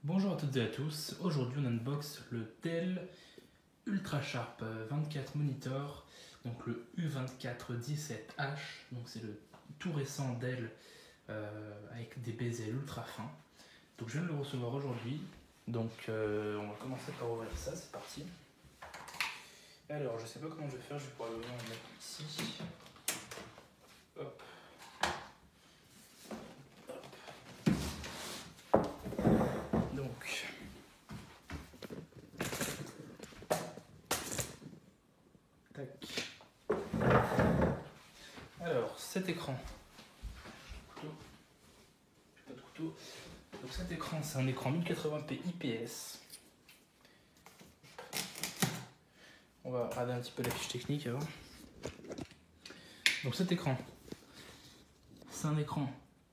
Bonjour à toutes et à tous, aujourd'hui on unbox le Dell Ultrasharp 24 Monitor, donc le U2417H, donc c'est le tout récent Dell avec des bezels ultra fins. Donc je viens de le recevoir aujourd'hui, donc on va commencer par ouvrir ça, c'est parti. Alors je sais pas comment je vais faire, je vais probablement le mettre ici. Hop. Donc tac. Alors cet écran, couteau, pas de couteau. Donc cet écran c'est un écran 1080p IPS. On va regarder un petit peu la fiche technique avant. Donc cet écran, c'est un écran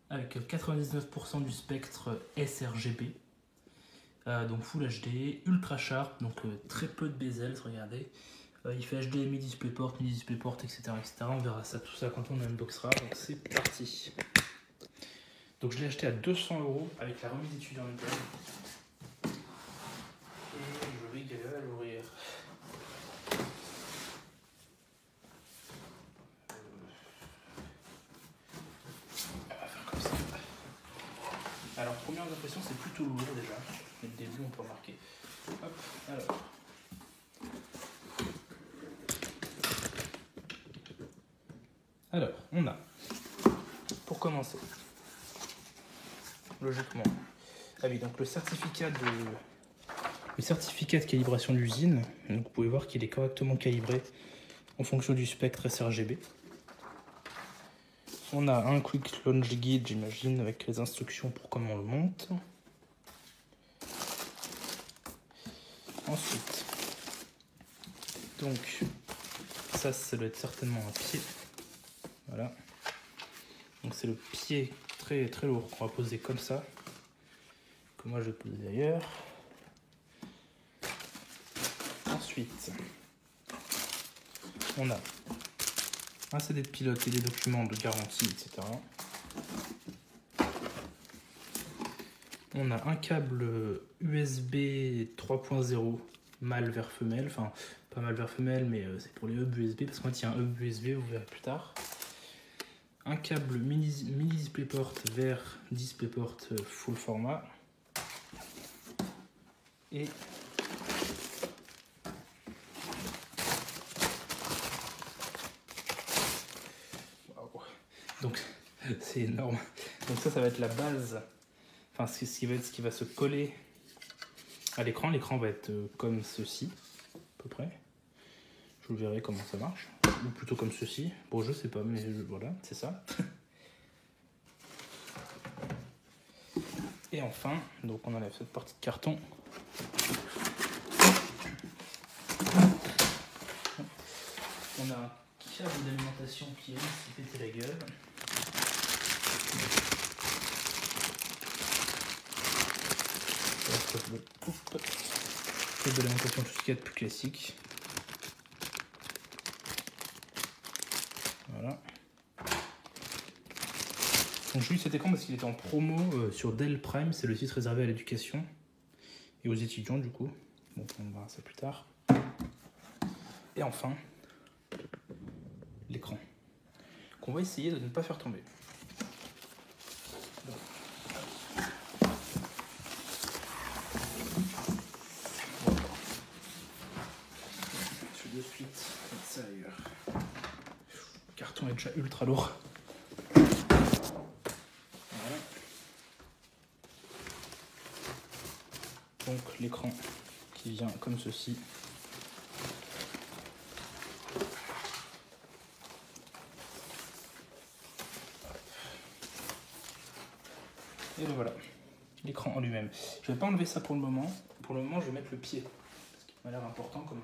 avec 99% du spectre sRGB, donc Full HD, ultra sharp, donc très peu de bezels, regardez. Il fait HDMI, DisplayPort, mini DisplayPort, etc., etc. On verra ça, tout ça quand on unboxera. Donc c'est parti. Donc je l'ai acheté à 200 € avec la remise étudiant Intel. Et je vais galérer à l'ouvrir. Alors, première impression, c'est plutôt lourd déjà. Dès le début, on peut remarquer. Hop, alors, on a, pour commencer, logiquement, ah oui, donc le certificat de calibration d'usine. Donc, vous pouvez voir qu'il est correctement calibré en fonction du spectre sRGB. On a un quick launch guide, j'imagine, avec les instructions pour comment on le monte. Ensuite, donc, ça doit être certainement un pied. Voilà. Donc c'est le pied très très lourd qu'on va poser comme ça. Que moi je vais poser ailleurs. Ensuite, on a un CD de pilote et des documents de garantie, etc. On a un câble USB 3.0 mâle vers femelle, enfin pas mâle vers femelle, mais c'est pour les hubs USB, parce qu'en fait il y a un hub USB, vous verrez plus tard. Un câble mini DisplayPort vers DisplayPort full format. Et donc c'est énorme. Donc ça va être la base, enfin ce qui va se coller à l'écran. L'écran va être comme ceci, à peu près. Je vous verrai comment ça marche. Ou plutôt comme ceci. Bon, je sais pas, mais voilà, c'est ça. Et enfin, donc on enlève cette partie de carton. On a un câble d'alimentation qui risque de péter la gueule. Câble d'alimentation, tout ce qu'il y a de plus classique. Voilà. Donc j'ai eu cet écran parce qu'il était en promo sur Dell Prime, c'est le site réservé à l'éducation et aux étudiants du coup. Donc on verra ça plus tard. Et enfin, l'écran, qu'on va essayer de ne pas faire tomber. Donc. Je vais de suite mettre ça ailleurs. Le carton est déjà ultra lourd. Voilà. Donc l'écran qui vient comme ceci. Et le voilà, l'écran en lui-même. Je ne vais pas enlever ça pour le moment. Pour le moment, je vais mettre le pied. Ce qui m'a l'air important comme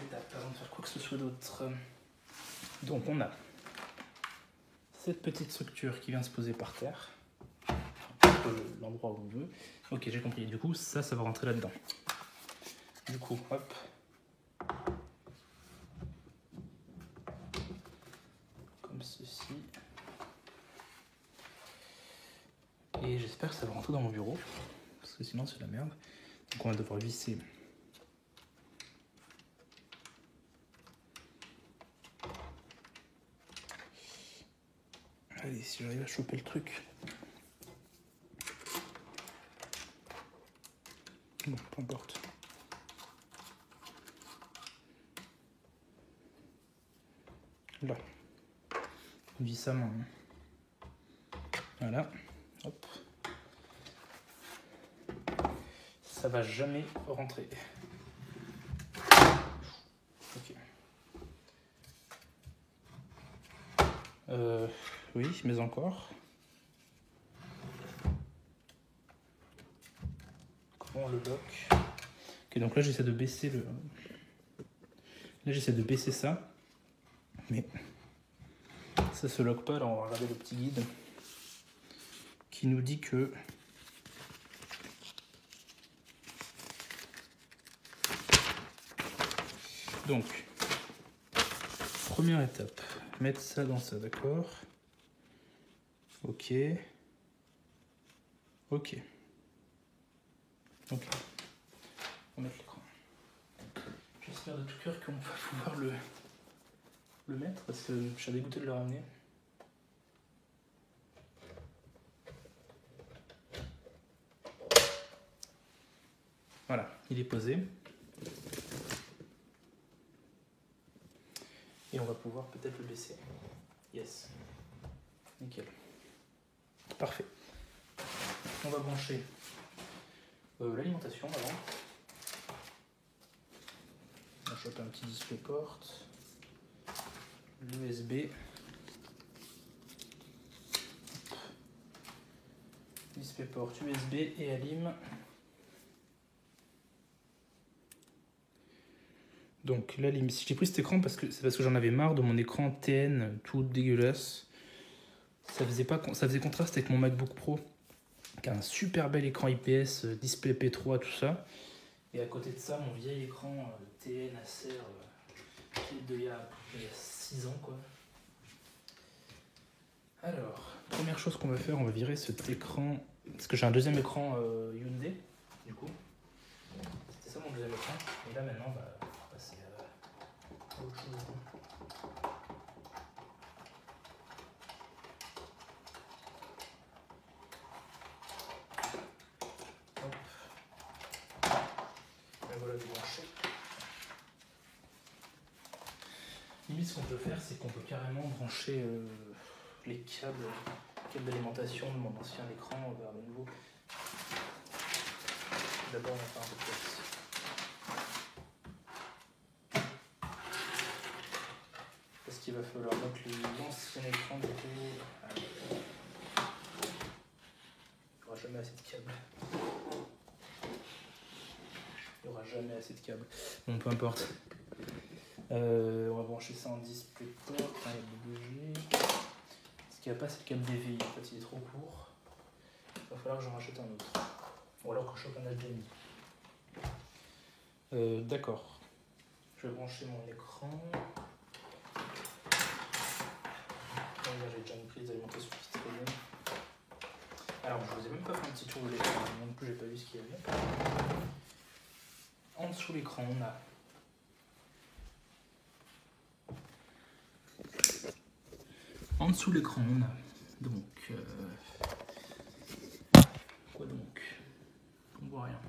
étape avant de faire quoi que ce soit d'autre. Donc on a cette petite structure qui vient se poser par terre. L'endroit où on veut. Ok, j'ai compris. Du coup, ça va rentrer là-dedans. Du coup, hop. Comme ceci. Et j'espère j'espère que ça va rentrer dans mon bureau, parce que sinon c'est la merde. Donc on va devoir visser. Allez, si j'arrive à choper le truc. Bon, peu importe. Là. On visse sa main. Voilà. Hop. Ça va jamais rentrer. Ok. Oui, mais encore. Comment on le bloque? Ok, donc là j'essaie de baisser le. Là j'essaie de baisser ça. Mais ça se lock pas, alors on va regarder le petit guide qui nous dit que donc première étape, mettre ça dans ça, d'accord? Ok. Ok. Ok. On va mettre l'écran. J'espère de tout cœur qu'on va pouvoir le mettre parce que je suis dégoûté de le ramener. Voilà, il est posé. Et on va pouvoir peut-être le baisser. Yes. Nickel. Parfait. On va brancher l'alimentation avant. On va choper un petit DisplayPort. L'USB. DisplayPort USB et Alim. Donc là, si j'ai pris cet écran c'est parce que j'en avais marre de mon écran TN tout dégueulasse. Ça faisait contraste avec mon MacBook Pro qui a un super bel écran IPS, display P3, tout ça. Et à côté de ça, mon vieil écran TN Acer qui est d'il y a 6 ans quoi. Alors, première chose qu'on va faire, on va virer cet écran parce que j'ai un deuxième écran Hyundai du coup. C'était ça mon deuxième écran. Et là maintenant, bah, passer à autre chose. Hop. Et voilà débranché. Limite, ce qu'on peut faire, c'est qu'on peut carrément brancher les câbles d'alimentation de mon ancien écran vers le nouveau. D'abord, on va faire un peu de place. Parce qu'il va falloir mettre l'ancien écran du coup. Il n'y aura jamais assez de câbles. Il n'y aura jamais assez de câbles. Bon, peu importe. On va brancher ça en DisplayPort. Il y a le bouger. Ce qu'il n'y a pas, c'est le câble DVI. En fait, il est trop court. Il va falloir que j'en rachète un autre. Ou alors que je chope un HDMI. D'accord. Je vais brancher mon écran. J'ai déjà une prise d'alimentation qui est très bonne. Alors, je vous ai même pas fait un petit tour de l'écran. Non plus, j'ai pas vu ce qu'il y avait. En dessous de l'écran, on a donc quoi donc? On voit rien.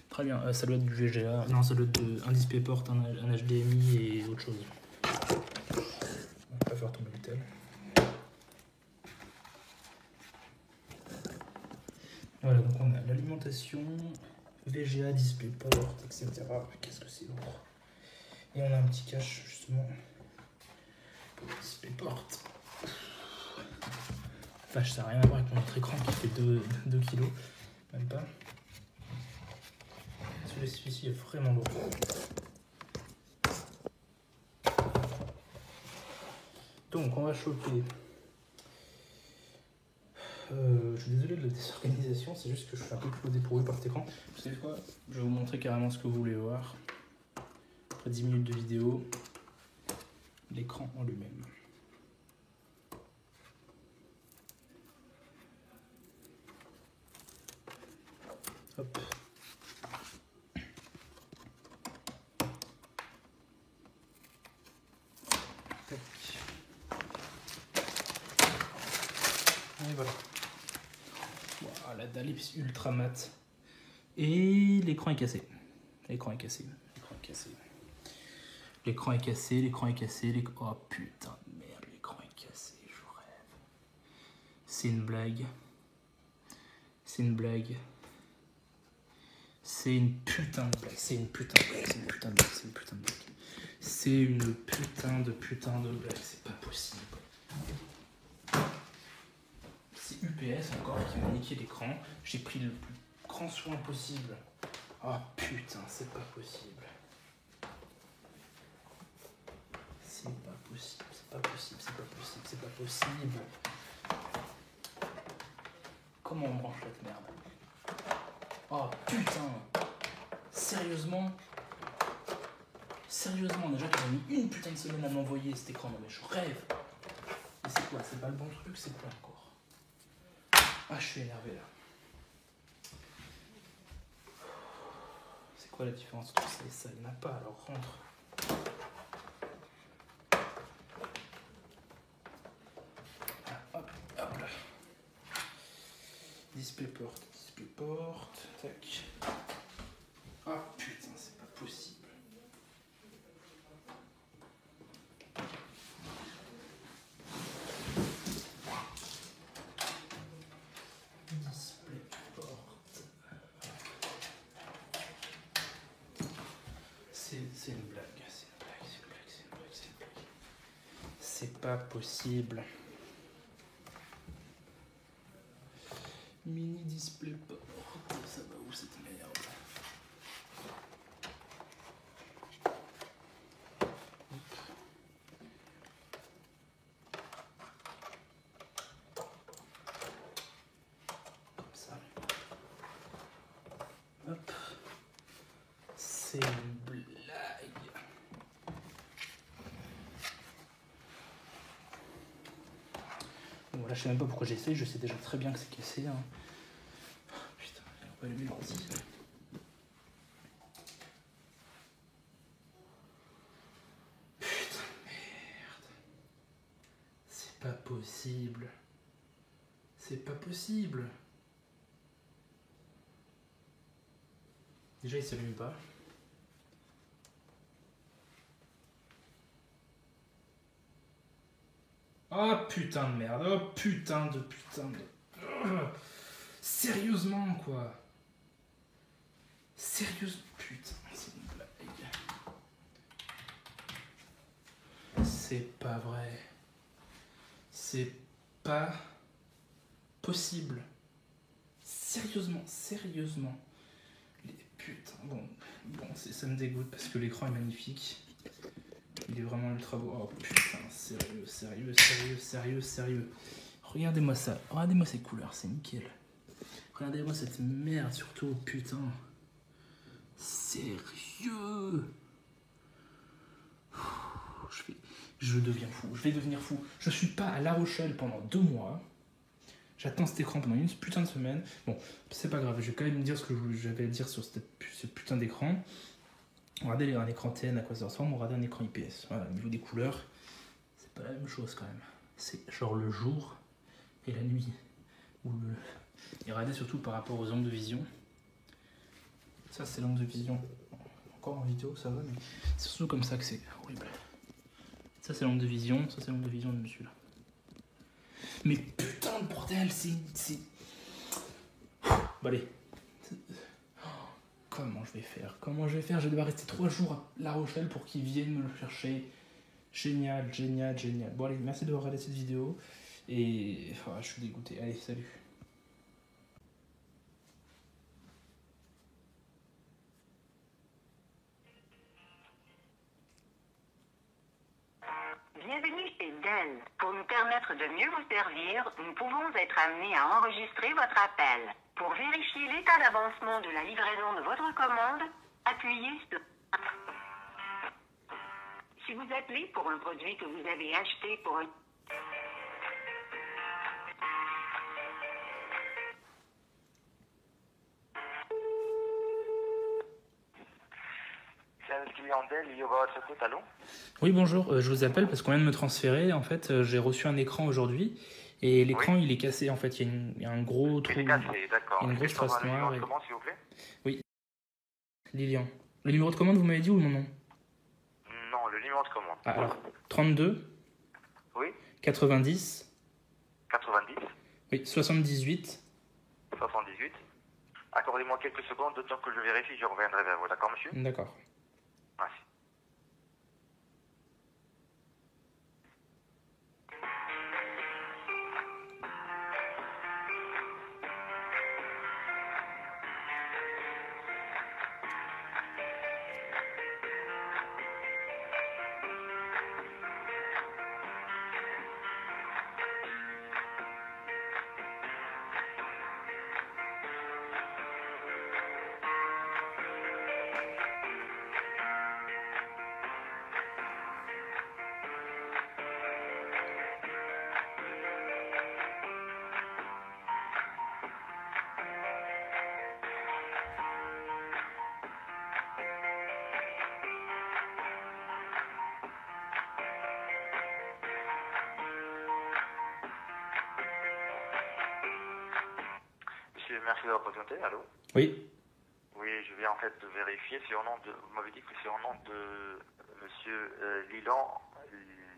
Très bien, ça doit être du VGA. Non, ça doit être un DisplayPort, un HDMI et autre chose. On va pas faire tomber le tel. Voilà, donc on a l'alimentation, VGA, DisplayPort, etc. Qu'est-ce que c'est lourd. Et on a un petit cache justement pour le DisplayPort. Vache, ça n'a rien à voir avec mon autre écran qui fait 2 kg, même pas. Celui-ci est vraiment lourd. Donc on va choper. Je suis désolé de la désorganisation, c'est juste que je suis un peu trop dépourvu par cet écran. Vous savez quoi? Je vais vous montrer carrément ce que vous voulez voir. Après 10 minutes de vidéo, l'écran en lui-même. Hop. Tac. Et voilà. Wow, la dalle est ultra mat. Et l'écran est cassé. L'écran est cassé. L'écran est cassé. L'écran est cassé. L'écran est cassé. Oh putain de merde, l'écran est cassé. Je rêve. C'est une blague. C'est une blague. C'est une putain de blague. C'est une putain de blague. C'est une putain de blague. C'est une putain de blague. C'est une putain de blague. C'est pas possible. C'est UPS encore qui m'a niqué l'écran. J'ai pris le plus grand soin possible. Oh putain, c'est pas possible. C'est pas possible. C'est pas possible. C'est pas possible. C'est pas possible. Comment on branche cette merde? Oh putain. Sérieusement? Sérieusement, déjà qu'ils ont mis une putain de semaine à m'envoyer cet écran. Non mais je rêve. Mais c'est quoi? C'est pas le bon truc? C'est quoi encore? Ah, je suis énervé là. C'est quoi la différence entre ça et ça? Il n'y en a pas, alors rentre. Ah, hop, hop là. DisplayPort, tac. Ah putain, c'est pas possible. C'est une blague, c'est pas possible. Mini DisplayPort, ça va où cette merde? Comme ça. Hop. C'est une blague. Bon, là, je sais même pas pourquoi j'essaye, je sais déjà très bien que c'est cassé. Hein. Putain, on va allumer l'ordi. Putain, merde. C'est pas possible. C'est pas possible. Déjà, il s'allume pas. Oh putain de merde, oh putain de... Sérieusement quoi. Sérieusement, putain, c'est une blague. C'est pas vrai. C'est pas possible. Sérieusement. Putain, bon, ça me dégoûte parce que l'écran est magnifique. Il est vraiment ultra beau. Oh putain, sérieux. Regardez-moi ça. Regardez-moi ces couleurs, c'est nickel. Regardez-moi cette merde surtout, putain. Sérieux. Je deviens fou. Je vais devenir fou. Je suis pas à La Rochelle pendant 2 mois. J'attends cet écran pendant une putain de semaine. Bon, c'est pas grave. Je vais quand même dire ce que j'avais à dire sur ce putain d'écran. Regardez un écran TN à quoi ça ressemble, regardez un écran IPS. Voilà, au niveau des couleurs, c'est pas la même chose quand même. C'est genre le jour et la nuit. Et regardez surtout par rapport aux angles de vision. Ça c'est l'angle de vision. Encore en vidéo ça va, mais c'est surtout comme ça que c'est horrible. Ça c'est l'angle de vision, ça c'est l'angle de vision de monsieur là. Mais putain de bordel, c'est... Bon allez. Comment je vais faire? Je vais devoir rester 3 jours à La Rochelle pour qu'ils viennent me le chercher. Génial. Bon allez, merci d'avoir regardé cette vidéo. Et je suis dégoûté. Allez, salut. Bienvenue chez Dell. Pour nous permettre de mieux vous servir, nous pouvons être amenés à enregistrer votre appel. Pour vérifier l'état d'avancement de la livraison de votre commande, appuyez sur... Si vous appelez pour un produit que vous avez acheté pour un... service client Dell, il y aura votre écoute, allô? Oui, bonjour, je vous appelle parce qu'on vient de me transférer. En fait, j'ai reçu un écran aujourd'hui et Oui. l'écran il est cassé. En fait, il y a un gros trou, Il est cassé, d'accord. une Est-ce que grosse je peux avoir trace le numéro noire. de commande, s'il vous plaît? Oui, Lilian. Le numéro de commande, vous m'avez dit ou mon nom? Non, le numéro de commande. Ah, alors, 32 Oui, 90, 90, oui, 78. 78. Accordez-moi quelques secondes, de temps que je vérifie, je reviendrai vers vous, d'accord, monsieur? D'accord. Merci. Monsieur, merci de votre patienté, allô? Oui, Oui, je viens en fait de vérifier, c'est au nom de... Vous m'avez dit que c'est au nom de monsieur Lilan,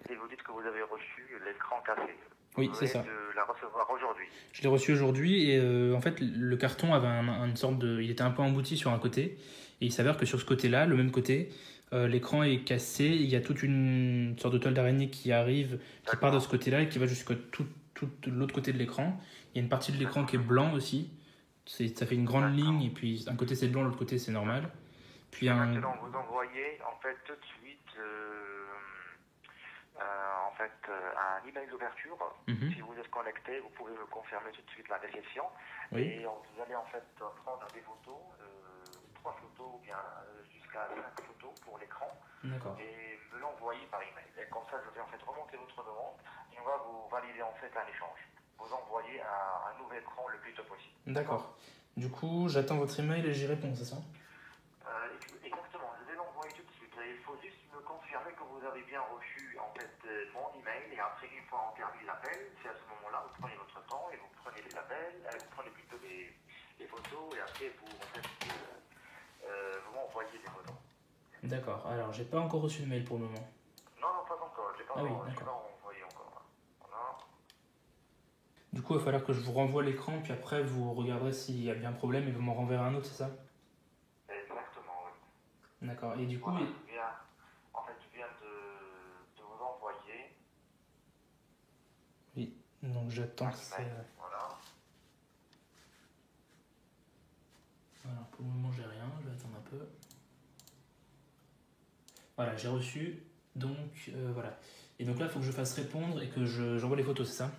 et vous dites que vous avez reçu l'écran cassé. oui, Vous c'est venez ça. de la recevoir aujourd'hui. Je l'ai reçu aujourd'hui et en fait, le carton avait une sorte de. Il était un peu embouti sur un côté et il s'avère que sur ce côté-là, le même côté, l'écran est cassé. Il y a toute une sorte de toile d'araignée qui arrive, qui part de ce côté-là et qui va jusqu'à tout l'autre côté de l'écran. Il y a une partie de l'écran qui est blanc aussi. Ça fait une grande ligne et puis un côté c'est blanc, l'autre côté c'est normal. Puis Et un. maintenant, vous envoyez en fait tout de suite un email d'ouverture. Mhm. Si vous êtes connecté, vous pouvez me confirmer tout de suite la réception. Oui. Et vous allez en fait prendre des photos, 3 photos ou bien jusqu'à 5 photos pour l'écran. D'accord. Et me l'envoyer par email. Et comme ça, je vais en fait remonter votre demande et on va vous valider en fait un échange. Vous envoyez un nouvel écran le plus tôt possible. D'accord. Du coup, j'attends votre email et j'y réponds, c'est ça? Exactement, je vais l'envoyer tout de suite. Et il faut juste me confirmer que vous avez bien reçu en fait mon email. Et après, une fois on termine l'appel, c'est à ce moment-là, vous prenez votre temps et vous prenez les appels, vous prenez plutôt les photos et après vous en fait vous m'envoyez des photos. D'accord. Alors, j'ai pas encore reçu de mail pour le moment. Non, non, pas encore. Je Ah oui, l'ai pas d'accord. envoyé encore. Voilà. Du coup, il va falloir que je vous renvoie l'écran, puis après, vous regarderez s'il y a bien un problème et vous m'en renverrez un autre, c'est ça? Exactement, oui. D'accord. Et du coup, Voilà, je viens de vous envoyer oui. Donc, j'attends que ça. email. Voilà. Voilà, pour le moment, j'ai rien. Je vais attendre un peu. Voilà, j'ai reçu. Donc, voilà. Et donc là, il faut que je fasse répondre et que j'envoie les photos, c'est ça?